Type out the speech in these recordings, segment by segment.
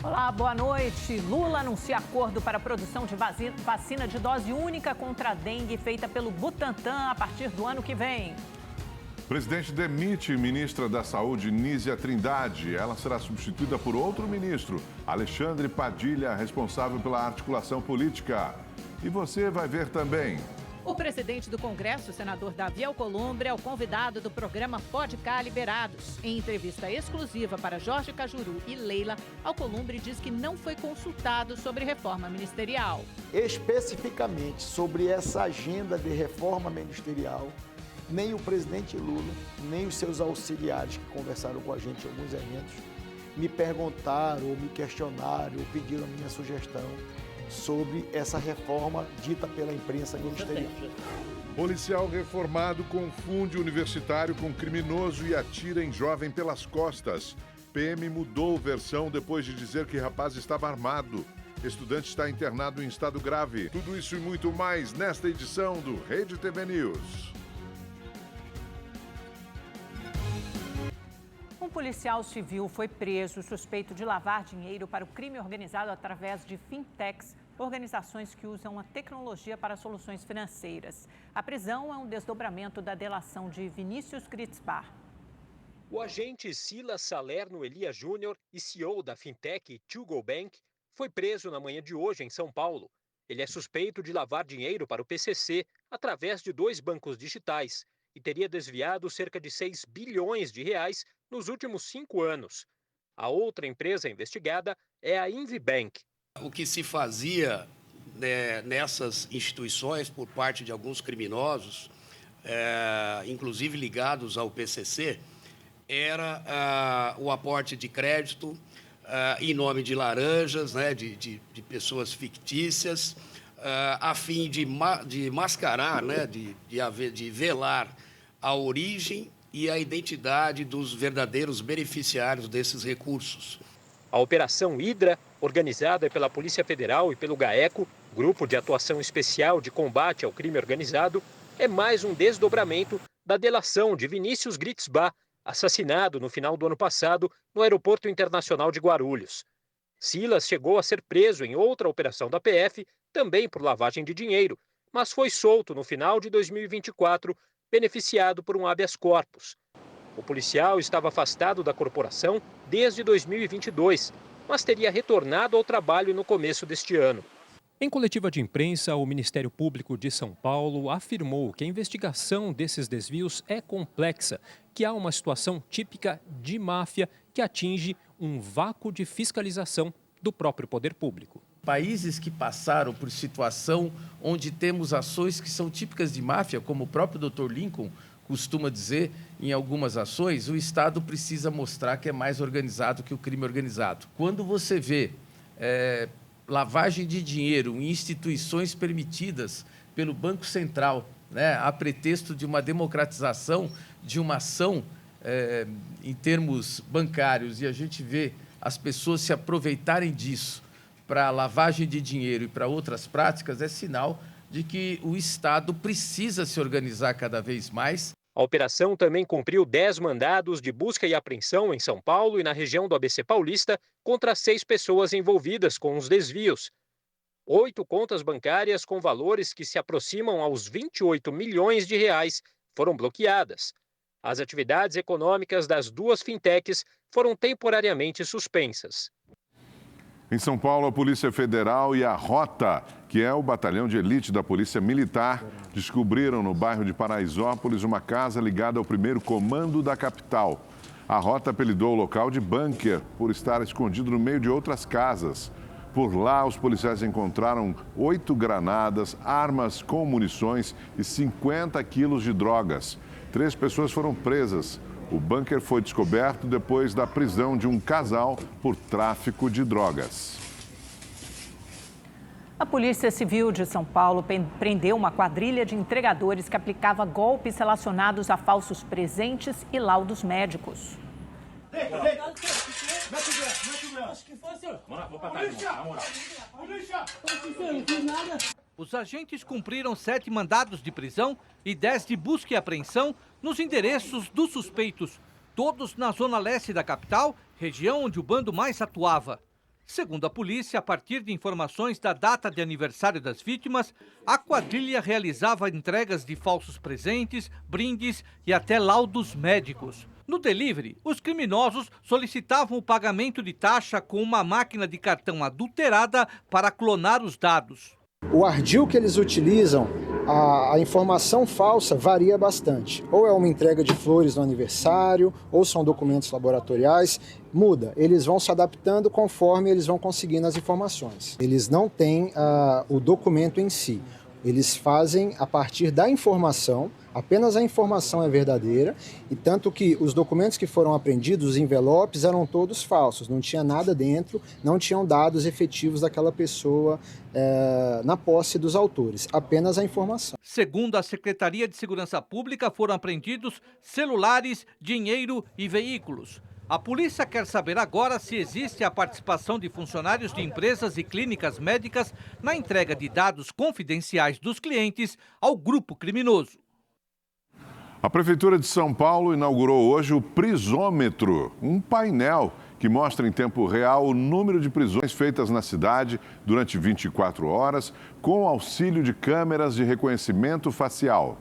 Olá, boa noite. Lula anuncia acordo para a produção de vacina de dose única contra a dengue feita pelo Butantan a partir do ano que vem. O presidente demite ministra da Saúde, Nízia Trindade. Ela será substituída por outro ministro, Alexandre Padilha, responsável pela articulação política. E você vai ver também. O presidente do Congresso, o senador Davi Alcolumbre, é o convidado do programa Pode Cá Liberados. Em entrevista exclusiva para Jorge Cajuru e Leila, Alcolumbre diz que não foi consultado sobre reforma ministerial. Especificamente sobre essa agenda de reforma ministerial, nem o presidente Lula, nem os seus auxiliares que conversaram com a gente em alguns eventos, me perguntaram ou me questionaram ou pediram a minha sugestão sobre essa reforma dita pela imprensa ministerial. Policial reformado confunde universitário com criminoso e atira em jovem pelas costas. PM mudou versão depois de dizer que rapaz estava armado. Estudante está internado em estado grave. Tudo isso e muito mais nesta edição do Rede TV News. Um policial civil foi preso suspeito de lavar dinheiro para o crime organizado através de fintechs, organizações que usam a tecnologia para soluções financeiras. A prisão é um desdobramento da delação de Vinícius Gritzbach. O agente Silas Salerno Elia Júnior e CEO da fintech To Bank foi preso na manhã de hoje em São Paulo. Ele é suspeito de lavar dinheiro para o PCC através de 2 bancos digitais e teria desviado cerca de 6 bilhões de reais nos últimos 5 anos. A outra empresa investigada é a Invibank. O que se fazia nessas instituições por parte de alguns criminosos, inclusive ligados ao PCC, era o aporte de crédito em nome de laranjas, de pessoas fictícias, a fim de mascarar, de velar a origem e a identidade dos verdadeiros beneficiários desses recursos. A Operação Hidra, organizada pela Polícia Federal e pelo GAECO, Grupo de Atuação Especial de Combate ao Crime Organizado, é mais um desdobramento da delação de Vinícius Gritzbach, assassinado no final do ano passado no Aeroporto Internacional de Guarulhos. Silas chegou a ser preso em outra operação da PF, também por lavagem de dinheiro, mas foi solto no final de 2024, beneficiado por um habeas corpus. O policial estava afastado da corporação desde 2022, mas teria retornado ao trabalho no começo deste ano. Em coletiva de imprensa, o Ministério Público de São Paulo afirmou que a investigação desses desvios é complexa, que há uma situação típica de máfia que atinge um vácuo de fiscalização do próprio poder público. Países que passaram por situação onde temos ações que são típicas de máfia, como o próprio Dr. Lincoln costuma dizer em algumas ações, o Estado precisa mostrar que é mais organizado que o crime organizado. Quando você vê lavagem de dinheiro em instituições permitidas pelo Banco Central, a pretexto de uma democratização de uma ação em termos bancários, e a gente vê as pessoas se aproveitarem disso para lavagem de dinheiro e para outras práticas, é sinal de que o Estado precisa se organizar cada vez mais. A operação também cumpriu 10 mandados de busca e apreensão em São Paulo e na região do ABC Paulista contra 6 pessoas envolvidas com os desvios. 8 contas bancárias com valores que se aproximam aos 28 milhões de reais foram bloqueadas. As atividades econômicas das 2 fintechs foram temporariamente suspensas. Em São Paulo, a Polícia Federal e a Rota, que é o batalhão de elite da Polícia Militar, descobriram no bairro de Paraisópolis uma casa ligada ao 1º Comando da capital. A Rota apelidou o local de bunker por estar escondido no meio de outras casas. Por lá, os policiais encontraram 8 granadas, armas com munições e 50 quilos de drogas. 3 pessoas foram presas. O bunker foi descoberto depois da prisão de um casal por tráfico de drogas. A Polícia Civil de São Paulo prendeu uma quadrilha de entregadores que aplicava golpes relacionados a falsos presentes e laudos médicos. Os agentes cumpriram 7 mandados de prisão e 10 de busca e apreensão nos endereços dos suspeitos, todos na zona leste da capital, região onde o bando mais atuava. Segundo a polícia, a partir de informações da data de aniversário das vítimas, a quadrilha realizava entregas de falsos presentes, brindes e até laudos médicos. No delivery, os criminosos solicitavam o pagamento de taxa com uma máquina de cartão adulterada para clonar os dados. O ardil que eles utilizam, a informação falsa varia bastante. Ou é uma entrega de flores no aniversário, ou são documentos laboratoriais. Muda, eles vão se adaptando conforme eles vão conseguindo as informações. Eles não têm o documento em si. Eles fazem a partir da informação, apenas a informação é verdadeira, e tanto que os documentos que foram apreendidos, os envelopes, eram todos falsos, não tinha nada dentro, não tinham dados efetivos daquela pessoa na posse dos autores, apenas a informação. Segundo a Secretaria de Segurança Pública, foram apreendidos celulares, dinheiro e veículos. A polícia quer saber agora se existe a participação de funcionários de empresas e clínicas médicas na entrega de dados confidenciais dos clientes ao grupo criminoso. A Prefeitura de São Paulo inaugurou hoje o Prisômetro, um painel que mostra em tempo real o número de prisões feitas na cidade durante 24 horas, com auxílio de câmeras de reconhecimento facial.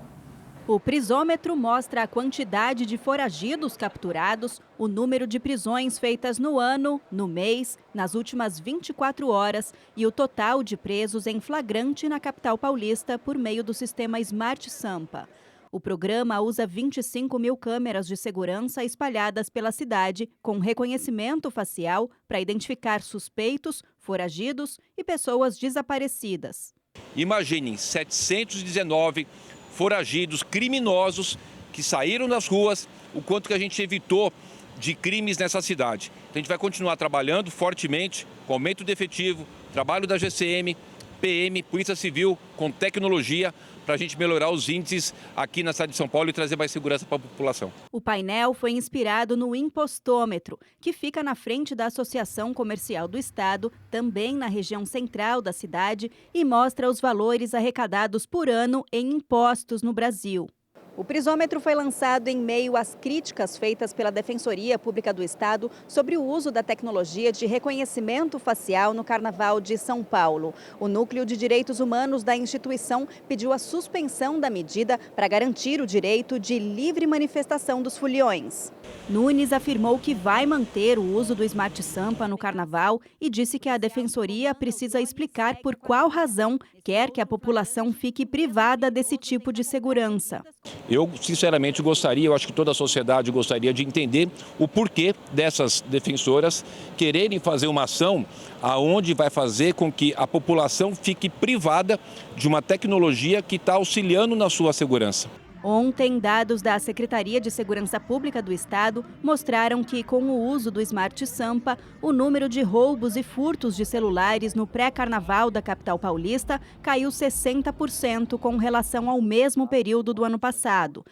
O prisômetro mostra a quantidade de foragidos capturados, o número de prisões feitas no ano, no mês, nas últimas 24 horas e o total de presos em flagrante na capital paulista por meio do sistema Smart Sampa. O programa usa 25 mil câmeras de segurança espalhadas pela cidade, com reconhecimento facial para identificar suspeitos, foragidos e pessoas desaparecidas. Imaginem 719 foragidos criminosos que saíram das ruas, o quanto que a gente evitou de crimes nessa cidade. Então, a gente vai continuar trabalhando fortemente com aumento de efetivo, trabalho da GCM, PM, Polícia Civil, com tecnologia, para a gente melhorar os índices aqui na cidade de São Paulo e trazer mais segurança para a população. O painel foi inspirado no Impostômetro, que fica na frente da Associação Comercial do Estado, também na região central da cidade, e mostra os valores arrecadados por ano em impostos no Brasil. O prisômetro foi lançado em meio às críticas feitas pela Defensoria Pública do Estado sobre o uso da tecnologia de reconhecimento facial no Carnaval de São Paulo. O Núcleo de Direitos Humanos da instituição pediu a suspensão da medida para garantir o direito de livre manifestação dos foliões. Nunes afirmou que vai manter o uso do Smart Sampa no Carnaval e disse que a Defensoria precisa explicar por qual razão quer que a população fique privada desse tipo de segurança. Eu, sinceramente, gostaria, eu acho que toda a sociedade gostaria de entender o porquê dessas defensoras quererem fazer uma ação aonde vai fazer com que a população fique privada de uma tecnologia que está auxiliando na sua segurança. Ontem, dados da Secretaria de Segurança Pública do Estado mostraram que, com o uso do Smart Sampa, o número de roubos e furtos de celulares no pré-carnaval da capital paulista caiu 60% com relação ao mesmo período do ano passado.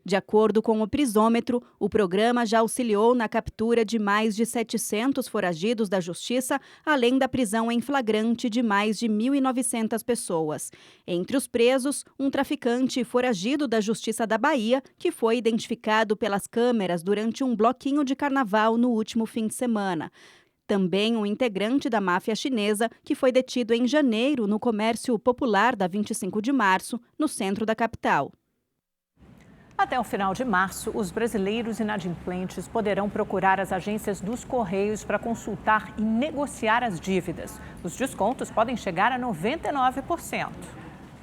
De acordo com o Prisômetro, o programa já auxiliou na captura de mais de 700 foragidos da Justiça, além da prisão em flagrante de mais de 1.900 pessoas. Entre os presos, um traficante foragido da Justiça da Bahia, que foi identificado pelas câmeras durante um bloquinho de carnaval no último fim de semana. Também um integrante da máfia chinesa, que foi detido em janeiro no Comércio Popular da 25 de março, no centro da capital. Até o final de março, os brasileiros inadimplentes poderão procurar as agências dos Correios para consultar e negociar as dívidas. Os descontos podem chegar a 99%.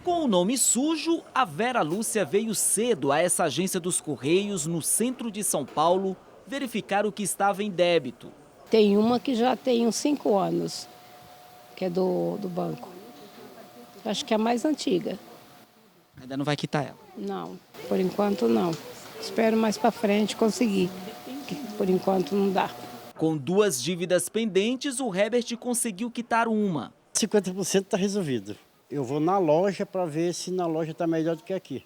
Com o nome sujo, a Vera Lúcia veio cedo a essa agência dos Correios, no centro de São Paulo, verificar o que estava em débito. Tem uma que já tem uns 5 anos, que é do banco. Acho que é a mais antiga. Ainda não vai quitar ela? Não, por enquanto não. Espero mais para frente conseguir, que por enquanto não dá. Com 2 dívidas pendentes, o Herbert conseguiu quitar uma. 50% está resolvido. Eu vou na loja para ver se na loja está melhor do que aqui.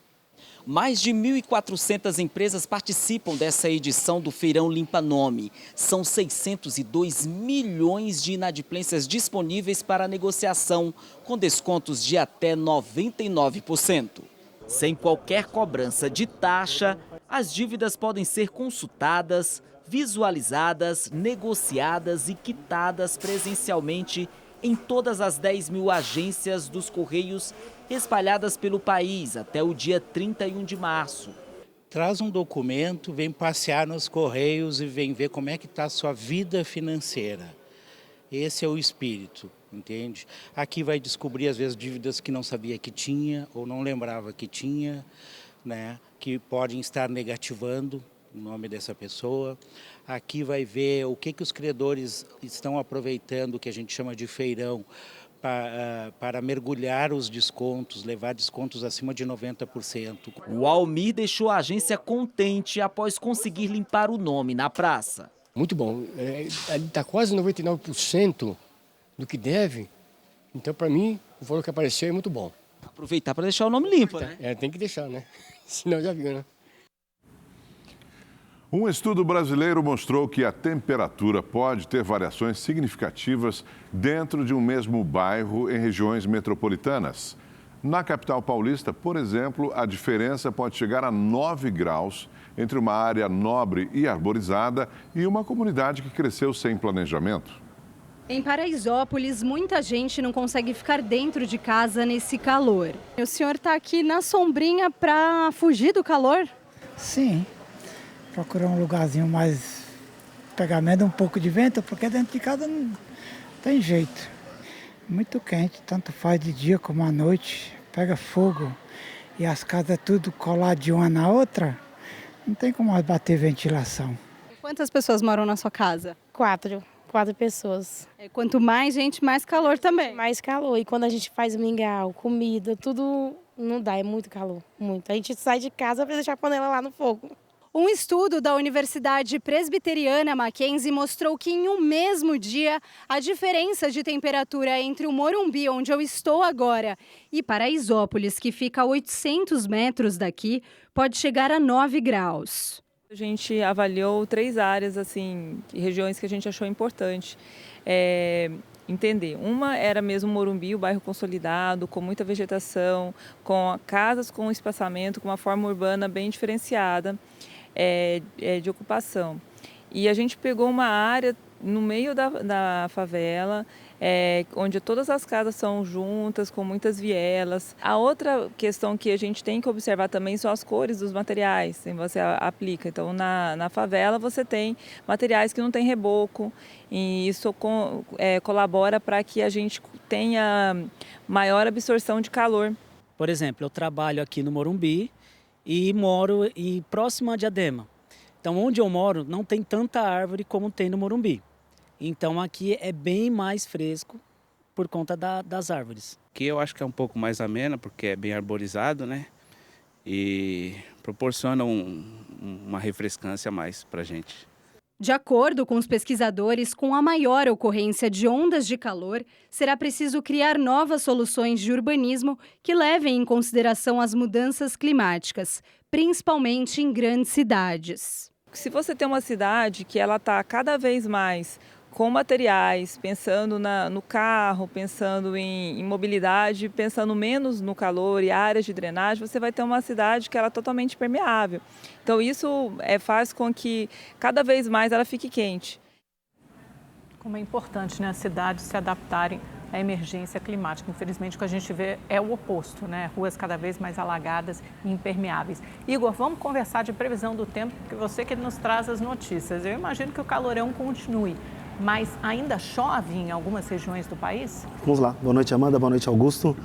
Mais de 1.400 empresas participam dessa edição do Feirão Limpa Nome. São 602 milhões de inadimplências disponíveis para negociação, com descontos de até 99%. Sem qualquer cobrança de taxa, as dívidas podem ser consultadas, visualizadas, negociadas e quitadas presencialmente em todas as 10 mil agências dos Correios espalhadas pelo país até o dia 31 de março. Traz um documento, vem passear nos Correios e vem ver como é que está a sua vida financeira. Esse é o espírito, entende? Aqui vai descobrir, às vezes, dívidas que não sabia que tinha ou não lembrava que tinha, né? Que podem estar negativando o nome dessa pessoa. Aqui vai ver o que os credores estão aproveitando, que a gente chama de feirão, para mergulhar os descontos, levar descontos acima de 90%. O Almir deixou a agência contente após conseguir limpar o nome na praça. Muito bom. Está quase 99% do que deve. Então, para mim, o valor que apareceu é muito bom. Aproveitar para deixar o nome limpo, né? Tem que deixar, né? Senão já viu, né? Um estudo brasileiro mostrou que a temperatura pode ter variações significativas dentro de um mesmo bairro em regiões metropolitanas. Na capital paulista, por exemplo, a diferença pode chegar a 9 graus entre uma área nobre e arborizada e uma comunidade que cresceu sem planejamento. Em Paraisópolis, muita gente não consegue ficar dentro de casa nesse calor. O senhor está aqui na sombrinha para fugir do calor? Sim. Procurar um lugarzinho mais, pegar menos um pouco de vento, porque dentro de casa não tem jeito. Muito quente, tanto faz de dia como à noite, pega fogo e as casas tudo coladinho uma na outra, não tem como mais bater ventilação. Quantas pessoas moram na sua casa? 4 pessoas. Quanto mais gente, mais calor também. Mais calor, e quando a gente faz mingau, comida, tudo não dá, é muito calor, muito. A gente sai de casa para deixar a panela lá no fogo. Um estudo da Universidade Presbiteriana Mackenzie mostrou que em um mesmo dia, a diferença de temperatura entre o Morumbi, onde eu estou agora, e Paraisópolis, que fica a 800 metros daqui, pode chegar a 9 graus. A gente avaliou 3 áreas, assim, regiões que a gente achou importante entender. Uma era mesmo Morumbi, o bairro consolidado, com muita vegetação, com casas com espaçamento, com uma forma urbana bem diferenciada. De ocupação. E a gente pegou uma área no meio da favela, onde todas as casas são juntas, com muitas vielas. A outra questão que a gente tem que observar também são as cores dos materiais que você aplica. Então, na favela você tem materiais que não tem reboco, e isso colabora para que a gente tenha maior absorção de calor. Por exemplo, eu trabalho aqui no Morumbi, e moro próximo a Diadema. Então, onde eu moro, não tem tanta árvore como tem no Morumbi. Então, aqui é bem mais fresco por conta das árvores. Aqui eu acho que é um pouco mais amena, porque é bem arborizado, né? E proporciona uma refrescância a mais para a gente. De acordo com os pesquisadores, com a maior ocorrência de ondas de calor, será preciso criar novas soluções de urbanismo que levem em consideração as mudanças climáticas, principalmente em grandes cidades. Se você tem uma cidade que ela está cada vez mais com materiais, pensando no carro, pensando em mobilidade, pensando menos no calor e áreas de drenagem, você vai ter uma cidade que ela é totalmente permeável. Então isso faz com que cada vez mais ela fique quente. Como é importante, né, as cidades se adaptarem à emergência climática. Infelizmente, o que a gente vê é o oposto, né? Ruas cada vez mais alagadas e impermeáveis. Igor, vamos conversar de previsão do tempo, porque você que nos traz as notícias. Eu imagino que o calorão continue, mas ainda chove em algumas regiões do país? Vamos lá. Boa noite, Amanda. Boa noite, Augusto.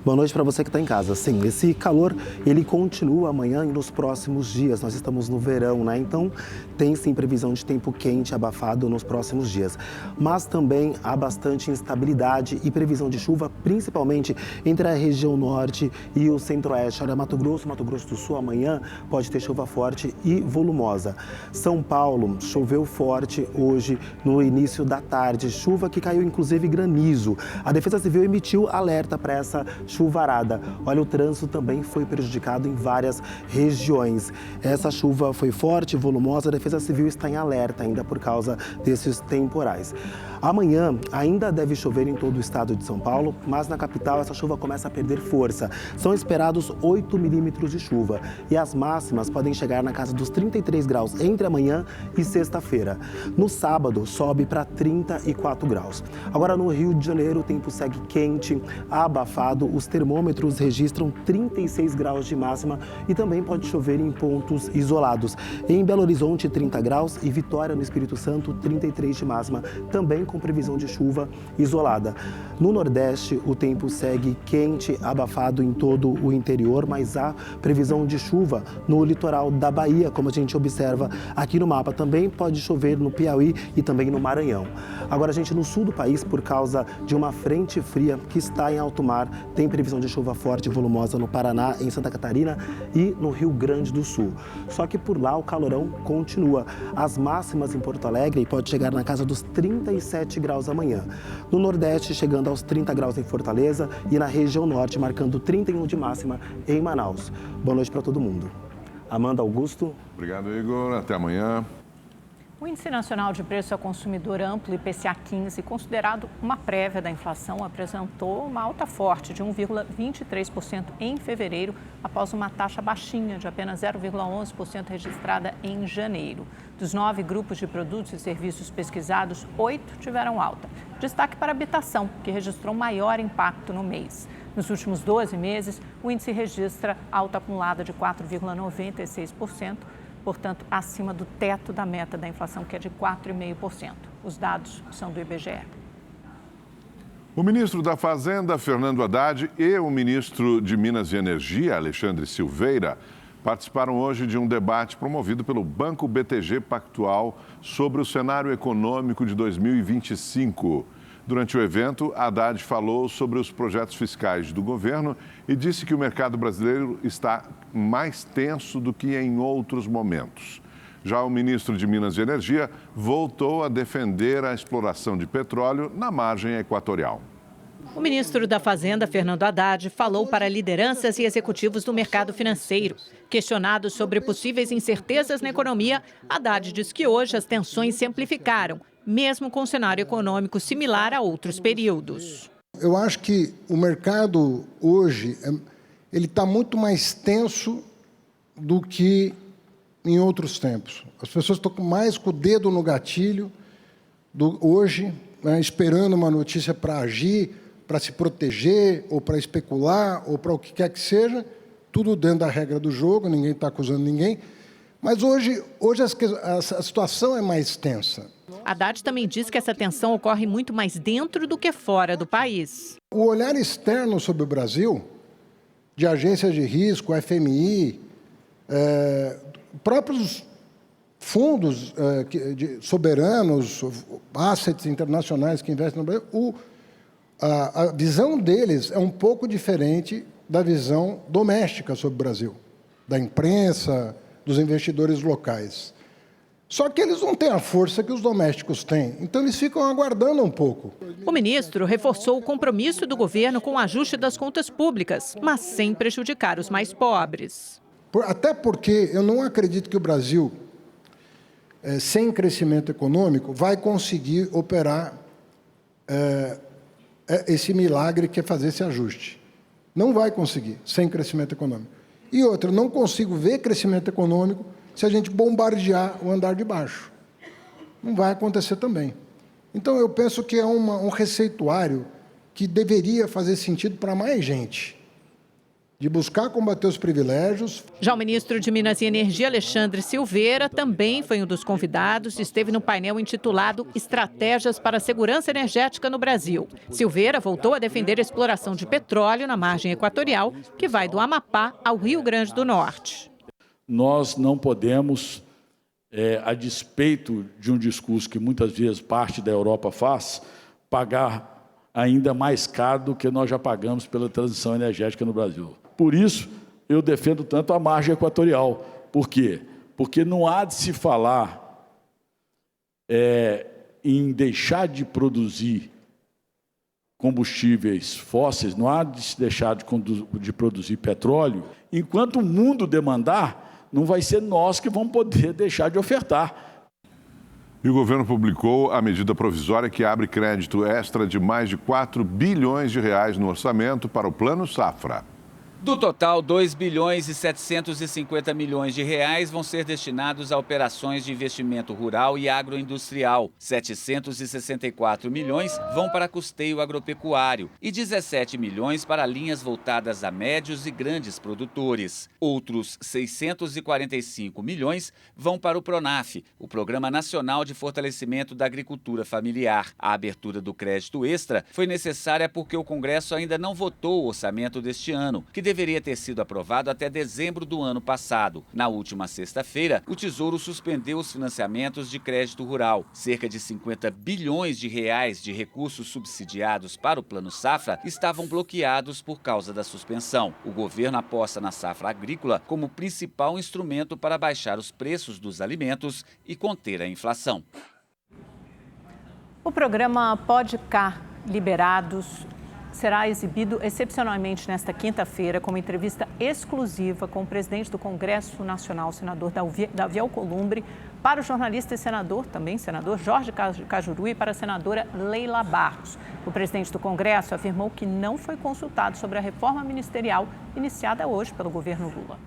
Boa noite para você que está em casa. Sim, esse calor, ele continua amanhã e nos próximos dias. Nós estamos no verão, né? Então, tem sim previsão de tempo quente, abafado nos próximos dias. Mas também há bastante instabilidade e previsão de chuva, principalmente entre a região norte e o centro-oeste. Olha, Mato Grosso do Sul, amanhã pode ter chuva forte e volumosa. São Paulo, choveu forte hoje no início da tarde. Chuva que caiu, inclusive, granizo. A Defesa Civil emitiu alerta para essa chuvarada. Olha, o trânsito também foi prejudicado em várias regiões. Essa chuva foi forte e volumosa, a Defesa Civil está em alerta ainda por causa desses temporais. Amanhã ainda deve chover em todo o estado de São Paulo, mas na capital essa chuva começa a perder força. São esperados 8 milímetros de chuva e as máximas podem chegar na casa dos 33 graus entre amanhã e sexta-feira. No sábado, sobe para 34 graus. Agora, no Rio de Janeiro, o tempo segue quente, abafado. Os termômetros registram 36 graus de máxima e também pode chover em pontos isolados. Em Belo Horizonte, 30 graus e Vitória, no Espírito Santo, 33 de máxima, também com previsão de chuva isolada. No Nordeste, o tempo segue quente, abafado em todo o interior, mas há previsão de chuva no litoral da Bahia, como a gente observa aqui no mapa. Também pode chover no Piauí e também no Maranhão. Agora, gente, no sul do país, por causa de uma frente fria que está em alto mar, tem previsão de chuva forte e volumosa no Paraná, em Santa Catarina e no Rio Grande do Sul. Só que por lá o calorão continua. As máximas em Porto Alegre pode chegar na casa dos 37 graus amanhã. No Nordeste, chegando aos 30 graus em Fortaleza e na região norte, marcando 31 de máxima em Manaus. Boa noite para todo mundo. Amanda, Augusto. Obrigado, Igor. Até amanhã. O Índice Nacional de Preço ao Consumidor Amplo, IPCA 15, considerado uma prévia da inflação, apresentou uma alta forte de 1,23% em fevereiro, após uma taxa baixinha de apenas 0,11% registrada em janeiro. Dos 9 grupos de produtos e serviços pesquisados, 8 tiveram alta. Destaque para a habitação, que registrou maior impacto no mês. Nos últimos 12 meses, o índice registra alta acumulada de 4,96%, portanto, acima do teto da meta da inflação, que é de 4,5%. Os dados são do IBGE. O ministro da Fazenda, Fernando Haddad, e o ministro de Minas e Energia, Alexandre Silveira, participaram hoje de um debate promovido pelo Banco BTG Pactual sobre o cenário econômico de 2025. Durante o evento, Haddad falou sobre os projetos fiscais do governo e disse que o mercado brasileiro está mais tenso do que em outros momentos. Já o ministro de Minas e Energia voltou a defender a exploração de petróleo na margem equatorial. O ministro da Fazenda, Fernando Haddad, falou para lideranças e executivos do mercado financeiro. Questionado sobre possíveis incertezas na economia, Haddad diz que hoje as tensões se amplificaram, mesmo com um cenário econômico similar a outros períodos. Eu acho que o mercado hoje ele está muito mais tenso do que em outros tempos. As pessoas estão mais com o dedo no gatilho hoje, né, esperando uma notícia para agir, para se proteger, ou para especular, ou para o que quer que seja, tudo dentro da regra do jogo, ninguém está acusando ninguém. Mas hoje a situação é mais tensa. Haddad também diz que essa tensão ocorre muito mais dentro do que fora do país. O olhar externo sobre o Brasil, de agências de risco, FMI, próprios fundos soberanos, assets internacionais que investem no Brasil, a visão deles é um pouco diferente da visão doméstica sobre o Brasil, da imprensa, dos investidores locais. Só que eles não têm a força que os domésticos têm, então eles ficam aguardando um pouco. O ministro reforçou o compromisso do governo com o ajuste das contas públicas, mas sem prejudicar os mais pobres. Até porque eu não acredito que o Brasil, sem crescimento econômico, vai conseguir operar esse milagre que é fazer esse ajuste. Não vai conseguir, sem crescimento econômico. E outra, não consigo ver crescimento econômico se a gente bombardear o andar de baixo. Não vai acontecer também. Então, eu penso que é um receituário que deveria fazer sentido para mais gente, de buscar combater os privilégios. Já o ministro de Minas e Energia, Alexandre Silveira, também foi um dos convidados e esteve no painel intitulado Estratégias para a Segurança Energética no Brasil. Silveira voltou a defender a exploração de petróleo na margem equatorial, que vai do Amapá ao Rio Grande do Norte. Nós não podemos, a despeito de um discurso que muitas vezes parte da Europa faz, pagar ainda mais caro do que nós já pagamos pela transição energética no Brasil. Por isso, eu defendo tanto a margem equatorial. Por quê? Porque não há de se falar em deixar de produzir combustíveis fósseis, não há de se deixar de produzir petróleo. Enquanto o mundo demandar, não vai ser nós que vamos poder deixar de ofertar. E o governo publicou a medida provisória que abre crédito extra de mais de 4 bilhões de reais no orçamento para o Plano Safra. Do total, 2 bilhões e 750 milhões de reais vão ser destinados a operações de investimento rural e agroindustrial. 764 milhões vão para custeio agropecuário e 17 milhões para linhas voltadas a médios e grandes produtores. Outros 645 milhões vão para o PRONAF, o Programa Nacional de Fortalecimento da Agricultura Familiar. A abertura do crédito extra foi necessária porque o Congresso ainda não votou o orçamento deste ano, que deveria ter sido aprovado até dezembro do ano passado. Na última sexta-feira, o Tesouro suspendeu os financiamentos de crédito rural. Cerca de 50 bilhões de reais de recursos subsidiados para o Plano Safra estavam bloqueados por causa da suspensão. O governo aposta na safra agrícola como principal instrumento para baixar os preços dos alimentos e conter a inflação. O programa Pode Cá Liberados será exibido excepcionalmente nesta quinta-feira como entrevista exclusiva com o presidente do Congresso Nacional, o senador Davi Alcolumbre, para o jornalista e senador, também senador, Jorge Cajuru, e para a senadora Leila Barros. O presidente do Congresso afirmou que não foi consultado sobre a reforma ministerial iniciada hoje pelo governo Lula.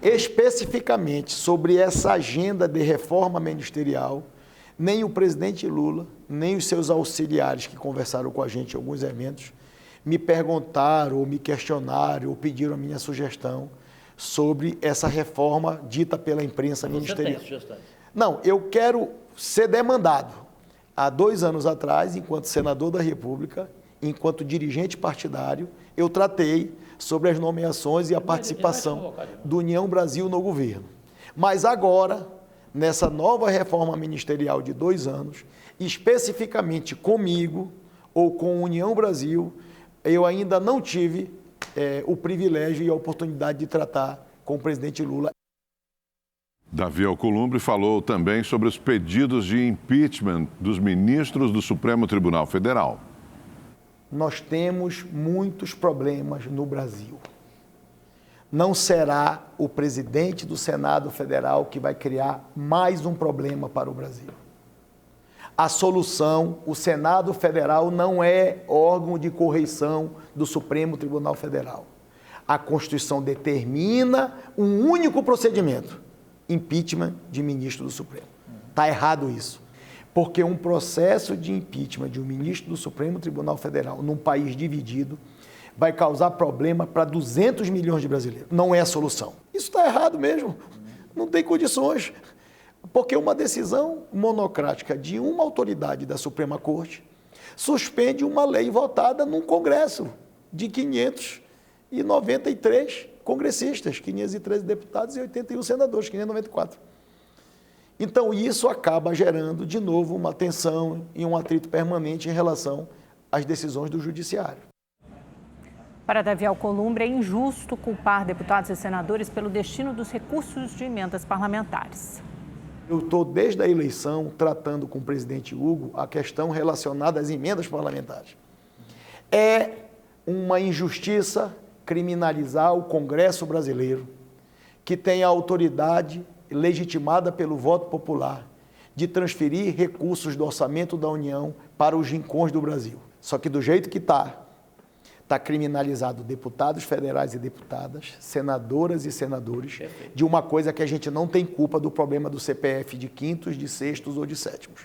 Especificamente sobre essa agenda de reforma ministerial, nem o presidente Lula, nem os seus auxiliares que conversaram com a gente em alguns eventos, me perguntaram, ou me questionaram, ou pediram a minha sugestão sobre essa reforma dita pela imprensa ministerial. Você tem sugestões? Não, eu quero ser demandado. Há 2 anos atrás, enquanto senador da República, enquanto dirigente partidário, eu tratei sobre as nomeações e a participação do União Brasil no governo. Mas agora, nessa nova reforma ministerial de 2 anos, especificamente comigo ou com a União Brasil, eu ainda não tive o privilégio e a oportunidade de tratar com o presidente Lula. Davi Alcolumbre falou também sobre os pedidos de impeachment dos ministros do Supremo Tribunal Federal. Nós temos muitos problemas no Brasil. Não será o presidente do Senado Federal que vai criar mais um problema para o Brasil. A solução, o Senado Federal não é órgão de correição do Supremo Tribunal Federal. A Constituição determina um único procedimento, impeachment de ministro do Supremo. Está errado isso, porque um processo de impeachment de um ministro do Supremo Tribunal Federal num país dividido vai causar problema para 200 milhões de brasileiros. Não é a solução. Isso está errado mesmo, não tem condições. Porque uma decisão monocrática de uma autoridade da Suprema Corte suspende uma lei votada num Congresso de 593 congressistas, 513 deputados e 81 senadores, 594. Então, isso acaba gerando, de novo, uma tensão e um atrito permanente em relação às decisões do Judiciário. Para Davi Alcolumbre, é injusto culpar deputados e senadores pelo destino dos recursos de emendas parlamentares. Eu estou, desde a eleição, tratando com o presidente Hugo a questão relacionada às emendas parlamentares. É uma injustiça criminalizar o Congresso brasileiro, que tem a autoridade legitimada pelo voto popular de transferir recursos do orçamento da União para os rincões do Brasil. Só que do jeito que está criminalizado deputados federais e deputadas, senadoras e senadores, de uma coisa que a gente não tem culpa do problema do CPF de quintos, de sextos ou de sétimos.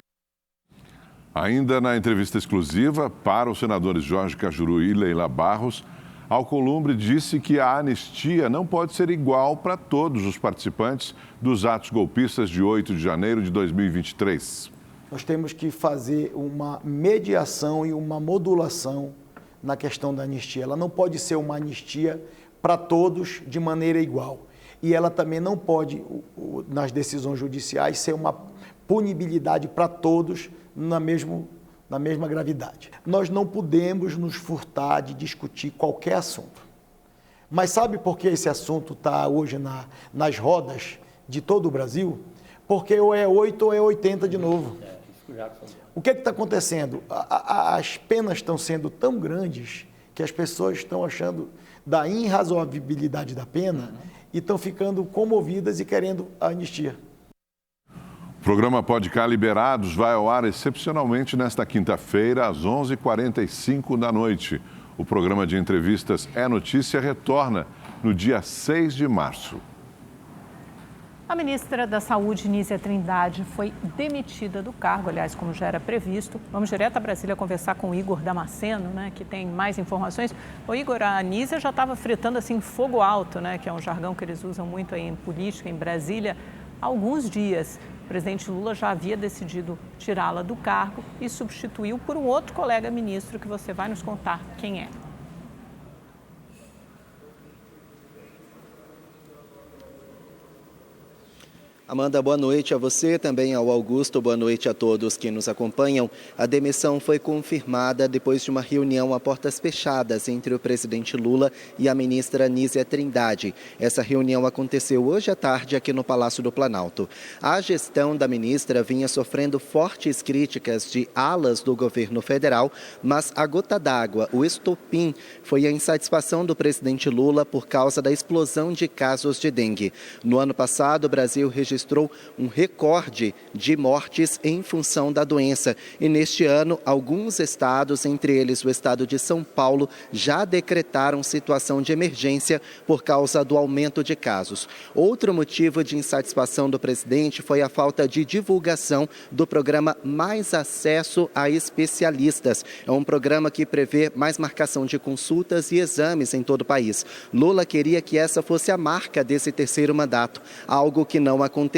Ainda na entrevista exclusiva para os senadores Jorge Cajuru e Leila Barros, Alcolumbre disse que a anistia não pode ser igual para todos os participantes dos atos golpistas de 8 de janeiro de 2023. Nós temos que fazer uma mediação e uma modulação na questão da anistia. Ela não pode ser uma anistia para todos de maneira igual. E ela também não pode, nas decisões judiciais, ser uma punibilidade para todos na mesma gravidade. Nós não podemos nos furtar de discutir qualquer assunto. Mas sabe por que esse assunto está hoje nas rodas de todo o Brasil? Porque ou é 8 ou é 80 de novo. O que está acontecendo? As penas estão sendo tão grandes que as pessoas estão achando da irrazoabilidade da pena e estão ficando comovidas e querendo a anistia. O programa Pode Cá Liberados vai ao ar excepcionalmente nesta quinta-feira, às 11h45 da noite. O programa de entrevistas É Notícia retorna no dia 6 de março. A ministra da Saúde, Nízia Trindade, foi demitida do cargo, aliás, como já era previsto. Vamos direto a Brasília conversar com o Igor Damasceno, que tem mais informações. Ô Igor, a Nízia já estava fritando assim fogo alto, que é um jargão que eles usam muito aí em política, em Brasília, há alguns dias. O presidente Lula já havia decidido tirá-la do cargo e substituiu por um outro colega ministro que você vai nos contar quem é. Amanda, boa noite a você, também ao Augusto, boa noite a todos que nos acompanham. A demissão foi confirmada depois de uma reunião a portas fechadas entre o presidente Lula e a ministra Nízia Trindade. Essa reunião aconteceu hoje à tarde aqui no Palácio do Planalto. A gestão da ministra vinha sofrendo fortes críticas de alas do governo federal, mas a gota d'água, o estopim, foi a insatisfação do presidente Lula por causa da explosão de casos de dengue. No ano passado, o Brasil registrou um recorde de mortes em função da doença. E neste ano, alguns estados, entre eles o estado de São Paulo, já decretaram situação de emergência por causa do aumento de casos. Outro motivo de insatisfação do presidente foi a falta de divulgação do programa Mais Acesso a Especialistas. É um programa que prevê mais marcação de consultas e exames em todo o país. Lula queria que essa fosse a marca desse terceiro mandato, algo que não aconteceu.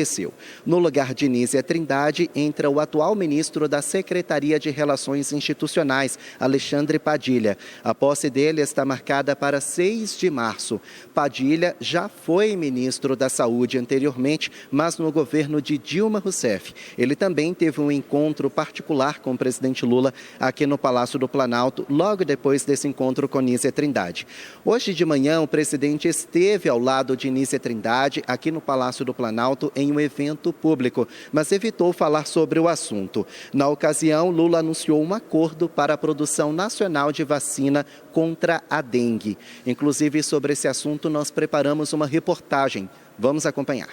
No lugar de Nízia Trindade, entra o atual ministro da Secretaria de Relações Institucionais, Alexandre Padilha. A posse dele está marcada para 6 de março. Padilha já foi ministro da Saúde anteriormente, mas no governo de Dilma Rousseff. Ele também teve um encontro particular com o presidente Lula aqui no Palácio do Planalto, logo depois desse encontro com Nízia Trindade. Hoje de manhã, o presidente esteve ao lado de Nízia Trindade aqui no Palácio do Planalto em um evento público, mas evitou falar sobre o assunto. Na ocasião, Lula anunciou um acordo para a produção nacional de vacina contra a dengue. Inclusive, sobre esse assunto, nós preparamos uma reportagem. Vamos acompanhar.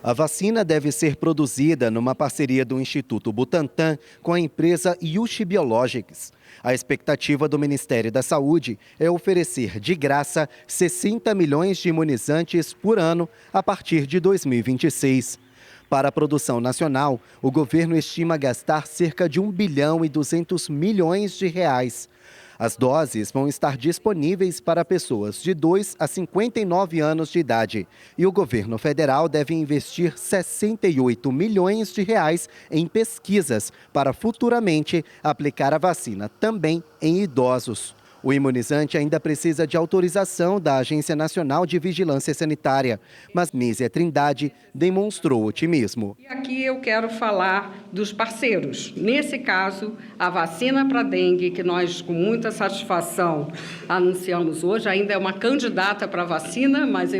A vacina deve ser produzida numa parceria do Instituto Butantan com a empresa Yushi Biologics. A expectativa do Ministério da Saúde é oferecer de graça 60 milhões de imunizantes por ano a partir de 2026. Para a produção nacional, o governo estima gastar cerca de 1 bilhão e 200 milhões de reais. As doses vão estar disponíveis para pessoas de 2 a 59 anos de idade. E o governo federal deve investir 68 milhões de reais em pesquisas para futuramente aplicar a vacina também em idosos. O imunizante ainda precisa de autorização da Agência Nacional de Vigilância Sanitária, mas Nízia Trindade demonstrou otimismo. E aqui eu quero falar dos parceiros. Nesse caso, a vacina para dengue, que nós com muita satisfação anunciamos hoje, ainda é uma candidata para vacina, mas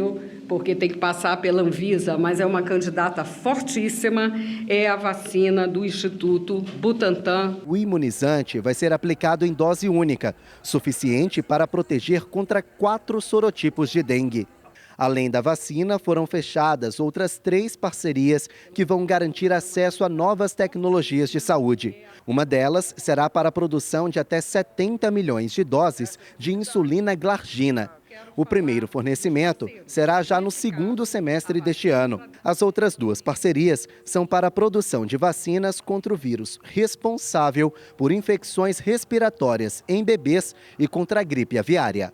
porque tem que passar pela Anvisa, mas é uma candidata fortíssima, é a vacina do Instituto Butantan. O imunizante vai ser aplicado em dose única, suficiente para proteger contra 4 sorotipos de dengue. Além da vacina, foram fechadas outras 3 parcerias que vão garantir acesso a novas tecnologias de saúde. Uma delas será para a produção de até 70 milhões de doses de insulina glargina. O primeiro fornecimento será já no segundo semestre deste ano. As outras 2 parcerias são para a produção de vacinas contra o vírus responsável por infecções respiratórias em bebês e contra a gripe aviária.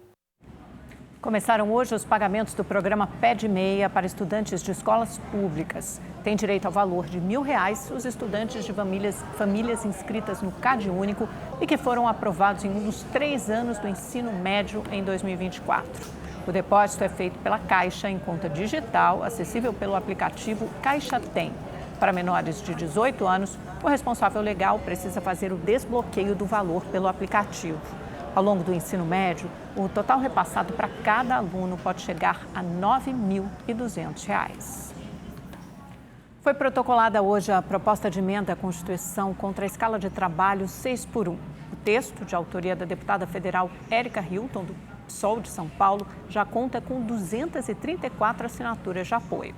Começaram hoje os pagamentos do programa Pé de Meia para estudantes de escolas públicas. Tem direito ao valor de R$1.000 os estudantes de famílias inscritas no CadÚnico e que foram aprovados em um dos 3 anos do ensino médio em 2024. O depósito é feito pela Caixa em conta digital, acessível pelo aplicativo Caixa Tem. Para menores de 18 anos, o responsável legal precisa fazer o desbloqueio do valor pelo aplicativo. Ao longo do ensino médio, o total repassado para cada aluno pode chegar a R$9.200. Foi protocolada hoje a proposta de emenda à Constituição contra a escala de trabalho 6x1. O texto, de autoria da deputada federal Érica Hilton, do PSOL de São Paulo, já conta com 234 assinaturas de apoio.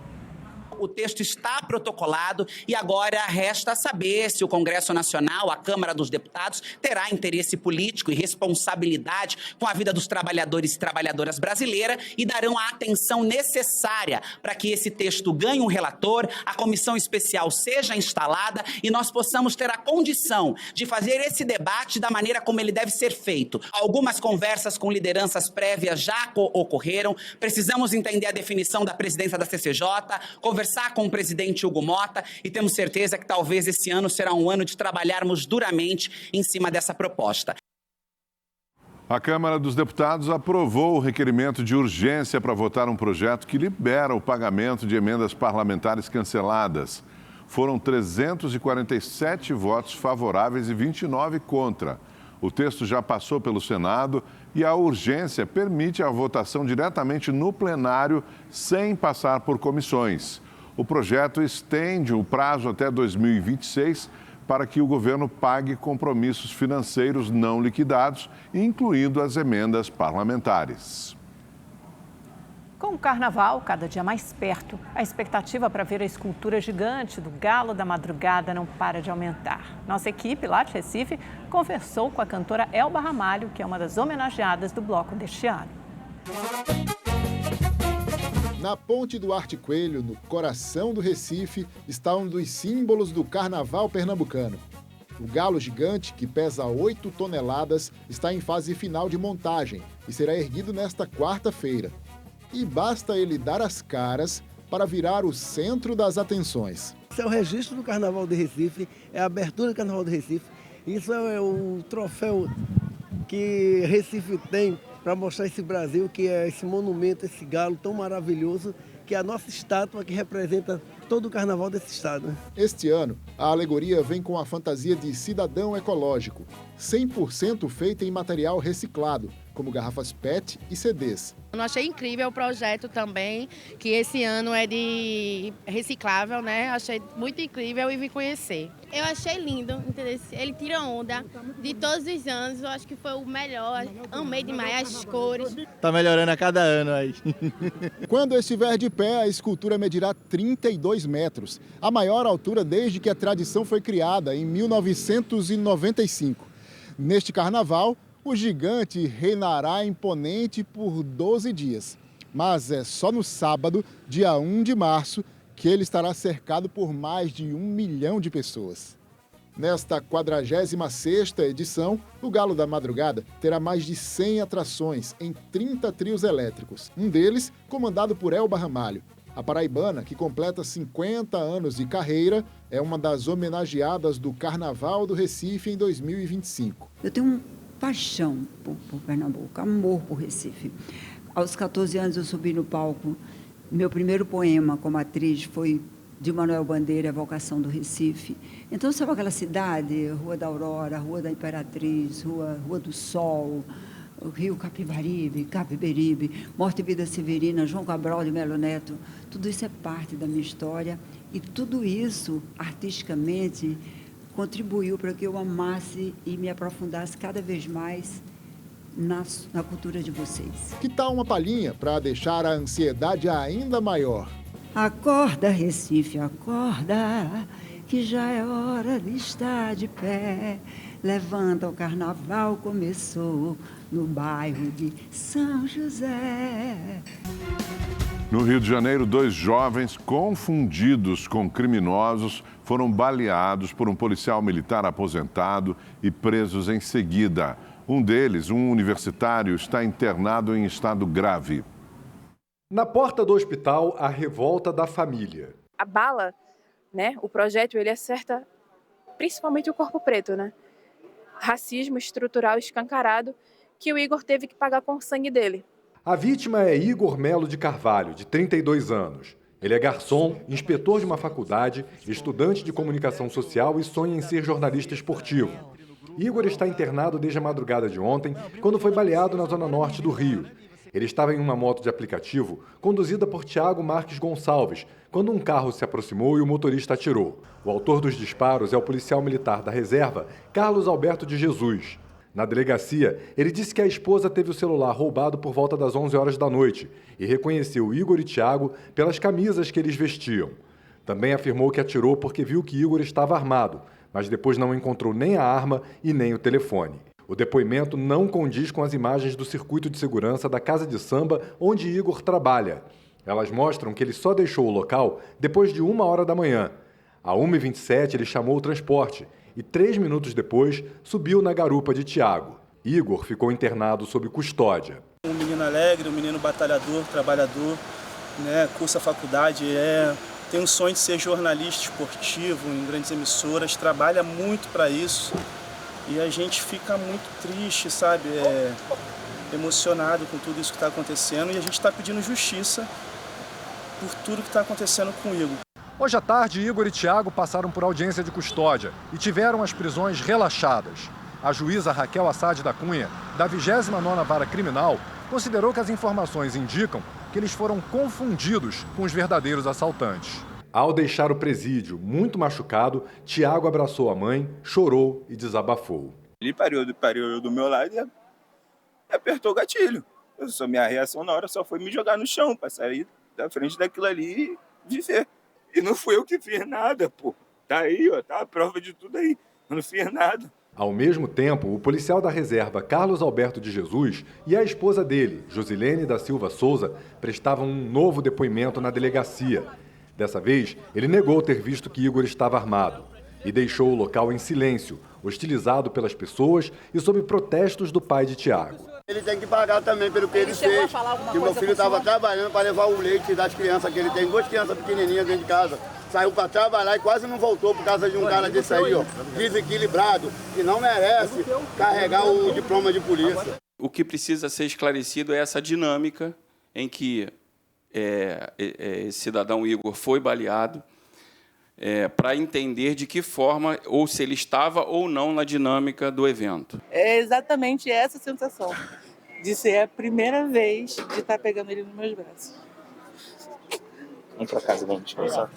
O texto está protocolado e agora resta saber se o Congresso Nacional, a Câmara dos Deputados, terá interesse político e responsabilidade com a vida dos trabalhadores e trabalhadoras brasileiras e darão a atenção necessária para que esse texto ganhe um relator, a comissão especial seja instalada e nós possamos ter a condição de fazer esse debate da maneira como ele deve ser feito. Algumas conversas com lideranças prévias já ocorreram, precisamos entender a definição da presidência da CCJ, conversar com o presidente Hugo Mota e temos certeza que talvez esse ano será um ano de trabalharmos duramente em cima dessa proposta. A Câmara dos Deputados aprovou o requerimento de urgência para votar um projeto que libera o pagamento de emendas parlamentares canceladas. Foram 347 votos favoráveis e 29 contra. O texto já passou pelo Senado e a urgência permite a votação diretamente no plenário sem passar por comissões. O projeto estende o prazo até 2026 para que o governo pague compromissos financeiros não liquidados, incluindo as emendas parlamentares. Com o carnaval cada dia mais perto, a expectativa para ver a escultura gigante do Galo da Madrugada não para de aumentar. Nossa equipe lá de Recife conversou com a cantora Elba Ramalho, que é uma das homenageadas do bloco deste ano. Na Ponte Duarte Coelho, no coração do Recife, está um dos símbolos do carnaval pernambucano. O galo gigante, que pesa 8 toneladas, está em fase final de montagem e será erguido nesta quarta-feira. E basta ele dar as caras para virar o centro das atenções. Esse é o registro do Carnaval de Recife, é a abertura do Carnaval de Recife. Isso é o troféu que Recife tem para mostrar esse Brasil, que é esse monumento, esse galo tão maravilhoso, que é a nossa estátua que representa todo o carnaval desse estado. Este ano, a alegoria vem com a fantasia de cidadão ecológico, 100% feita em material reciclado, como garrafas PET e CDs. Eu achei incrível o projeto também, que esse ano é de reciclável, né? Achei muito incrível e vim conhecer. Eu achei lindo, entendeu? Ele tira onda de todos os anos, eu acho que foi o melhor. Amei demais as cores. Tá melhorando a cada ano aí. Quando estiver de pé, a escultura medirá 32 metros, a maior altura desde que a tradição foi criada, em 1995. Neste carnaval, o gigante reinará imponente por 12 dias. Mas é só no sábado, dia 1 de março, que ele estará cercado por mais de 1 milhão de pessoas. Nesta 46ª edição, o Galo da Madrugada terá mais de 100 atrações em 30 trios elétricos. Um deles comandado por Elba Ramalho. A paraibana, que completa 50 anos de carreira, é uma das homenageadas do Carnaval do Recife em 2025. Eu tenho paixão por Pernambuco, amor por Recife. Aos 14 anos eu subi no palco. Meu primeiro poema como atriz foi de Manuel Bandeira, A Vocação do Recife. Então, sabe aquela cidade, Rua da Aurora, Rua da Imperatriz, Rua do Sol, o Rio Capiberibe, Morte e Vida Severina, João Cabral de Melo Neto, tudo isso é parte da minha história e tudo isso, artisticamente, contribuiu para que eu amasse e me aprofundasse cada vez mais na cultura de vocês. Que tal uma palhinha para deixar a ansiedade ainda maior? Acorda, Recife, acorda, que já é hora de estar de pé. Levanta, o carnaval começou no bairro de São José. No Rio de Janeiro, 2 jovens confundidos com criminosos foram baleados por um policial militar aposentado e presos em seguida. Um deles, um universitário, está internado em estado grave. Na porta do hospital, a revolta da família. A bala, né, o projétil, ele acerta principalmente o corpo preto, né? Racismo estrutural escancarado que o Igor teve que pagar com o sangue dele. A vítima é Igor Melo de Carvalho, de 32 anos. Ele é garçom, inspetor de uma faculdade, estudante de comunicação social e sonha em ser jornalista esportivo. Igor está internado desde a madrugada de ontem, quando foi baleado na zona norte do Rio. Ele estava em uma moto de aplicativo conduzida por Tiago Marques Gonçalves, quando um carro se aproximou e o motorista atirou. O autor dos disparos é o policial militar da reserva, Carlos Alberto de Jesus. Na delegacia, ele disse que a esposa teve o celular roubado por volta das 11 horas da noite e reconheceu Igor e Tiago pelas camisas que eles vestiam. Também afirmou que atirou porque viu que Igor estava armado, mas depois não encontrou nem a arma e nem o telefone. O depoimento não condiz com as imagens do circuito de segurança da casa de samba onde Igor trabalha. Elas mostram que ele só deixou o local depois de 1h da manhã. À 1h27 ele chamou o transporte e 3 minutos depois subiu na garupa de Tiago. Igor ficou internado sob custódia. Um menino alegre, um menino batalhador, trabalhador, né, cursa a faculdade, tem um sonho de ser jornalista esportivo em grandes emissoras, trabalha muito para isso e a gente fica muito triste, sabe, emocionado com tudo isso que está acontecendo e a gente está pedindo justiça por tudo que está acontecendo com o Igor. Hoje à tarde, Igor e Tiago passaram por audiência de custódia e tiveram as prisões relaxadas. A juíza Raquel Assad da Cunha, da 29ª Vara Criminal, considerou que as informações indicam que eles foram confundidos com os verdadeiros assaltantes. Ao deixar o presídio, muito machucado, Tiago abraçou a mãe, chorou e desabafou. Ele parou do meu lado e apertou o gatilho. Minha reação na hora só foi me jogar no chão para sair da frente daquilo ali e viver. E não fui eu que fiz nada, pô. Tá aí, ó, tá a prova de tudo aí. Eu não fiz nada. Ao mesmo tempo, o policial da reserva Carlos Alberto de Jesus e a esposa dele, Josilene da Silva Souza, prestavam um novo depoimento na delegacia. Dessa vez, ele negou ter visto que Igor estava armado e deixou o local em silêncio, hostilizado pelas pessoas e sob protestos do pai de Tiago. Ele tem que pagar também pelo que ele fez, que meu filho estava trabalhando para levar o leite das crianças que ele tem, 2 crianças pequenininhas dentro de casa. Saiu para trabalhar e quase não voltou por causa de um cara desse aí, ó, desequilibrado, que não merece carregar o diploma de polícia. O que precisa ser esclarecido é essa dinâmica em que esse cidadão Igor foi baleado, para entender de que forma, ou se ele estava ou não na dinâmica do evento. É exatamente essa sensação, de ser a primeira vez de estar pegando ele nos meus braços. Vamos para casa, vamos descansar.